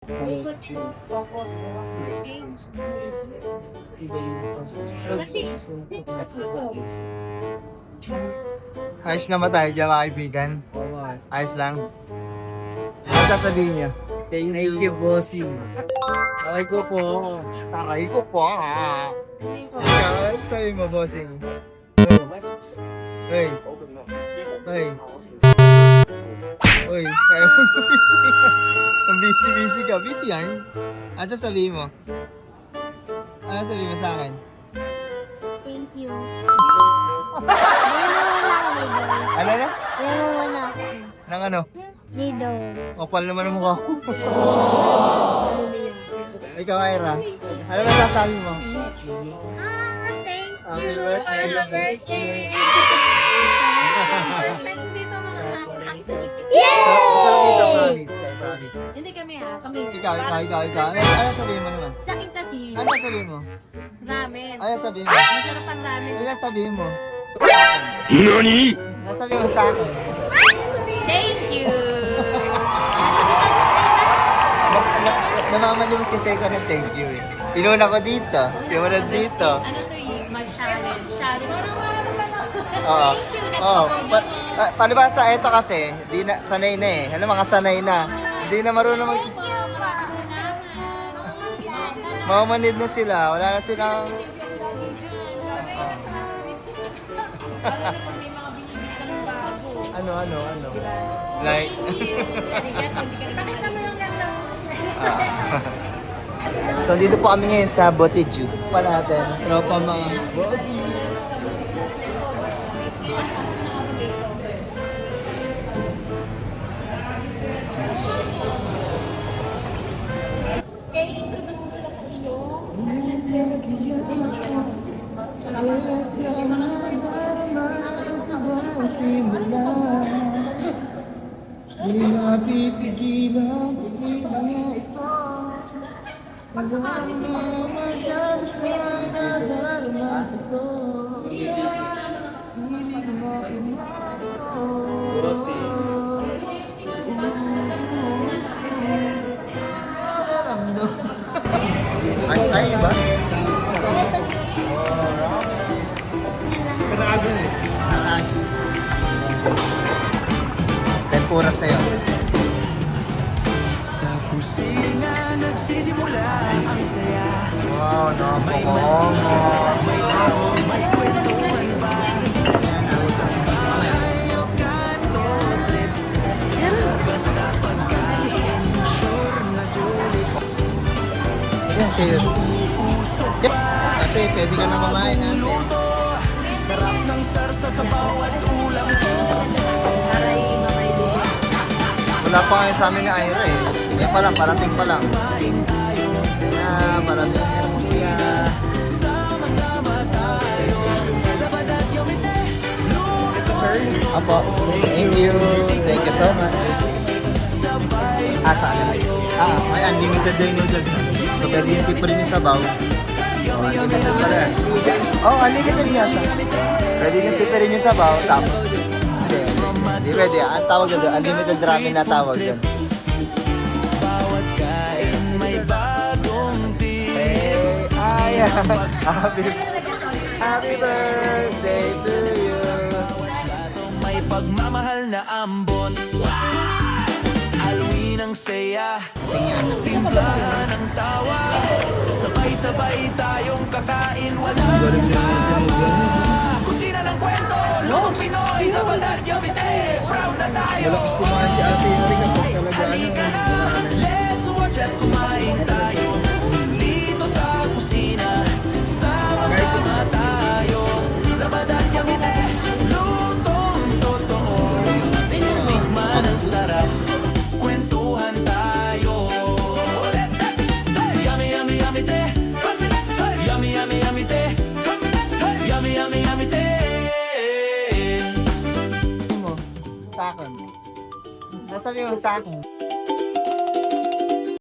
Ayos na ba tayo dyan mga kaibigan? Ayos lang. Ano sasabihin niyo? Thank you, bossing. Aray ko po. Aray ko po. Ikaw, sabi mo, bossing. Hey. Hey. Uy, kaya mo busy. Ang busy ka. Busy yan. Ano sasabihin mo? Ano sasabihin mo sa akin? Thank you. Ano Ano na? muna? Nang ano? Lido. Kapal naman ang mukha ko. Ikaw, Ira. Ano ba sasabi mo? Thank Happy you birthday. for the birthday. Promise. Hindi kami kami. Ikaw. Ano sabihin mo naman? Sa akin kasi, Ano sabihin mo? ramen. Ano sabihin mo? Masarap ang ramen. Ano sabihin mo? NANI? Ano sabihin mo sa akin? Thank you! Namamalimos kasi ako ng thank you eh. Pinuna ko dito. Simulan dito. Ano to mag-challenge. Challenge. Oo. Oo. Paano ba sa ito kasi? Di na, sanay na eh. Ano, makasanay na. Hindi na marunong mag... Mamamanid na sila. Wala na silang... Ano? Like... Pakita mo yung ganda. So dito po kami ngayon sa Boteju. Pa natin. Tropa mga... Okay, introduce mo sila sa iyo. Di mapipigilan, iba ito. Magawa na magsabi sa nadarama ito. Hindi mo inato. Ay, ba? Tempura sa'yo. Sa kusina nagsisimula ang saya. Wow, napakongos. May kwentuhan ba? Bahay o kanto trip. Basta pagkain, sure na sulit. Ayan, kayo. Ate, pwede ka na mamain natin. Luto, sarap ng sarsa sa bawat ulam ko. Wala pa ngayon sa amin ni Ira eh. Kaya pa lang, parating pa lang. Kaya, parating niya si Kuya. Sama-sama tayo sa Badagyo Mite. Sir? Apo. Thank you. Thank you so much. Saan na? May unlimited day noodles. So, pwede yung tip rin yung sabaw. Oh, unlimited pala. Unlimited nga siya. Pwede yung tip rin yung sabaw. Tapos. Hindi pwede. Ang tawag doon, unlimited ramen na tawag doon. Bawat kain may bagong tip. Happy birthday to you. May pagmamahal na ambon. Alwi ng saya. Timplahan ng tawa. Sabay-sabay tayong kakain. Walang tawa. Kusina ng kwento. Lutong Pinoy sa Badagyo Mite. Proud na tayo. Halika na. Let's watch at kumain tayo. Dito sa kusina. Sama-sama tayo. Sa Badagyo Mite. Lutong totoo. Tikman ang sarap. Kwentuhan tayo. Yummy, yummy, yummy te. Yummy, yummy, yummy te. Yummy, yummy, yummy te. Sa akin. Nasabi mo sa akin.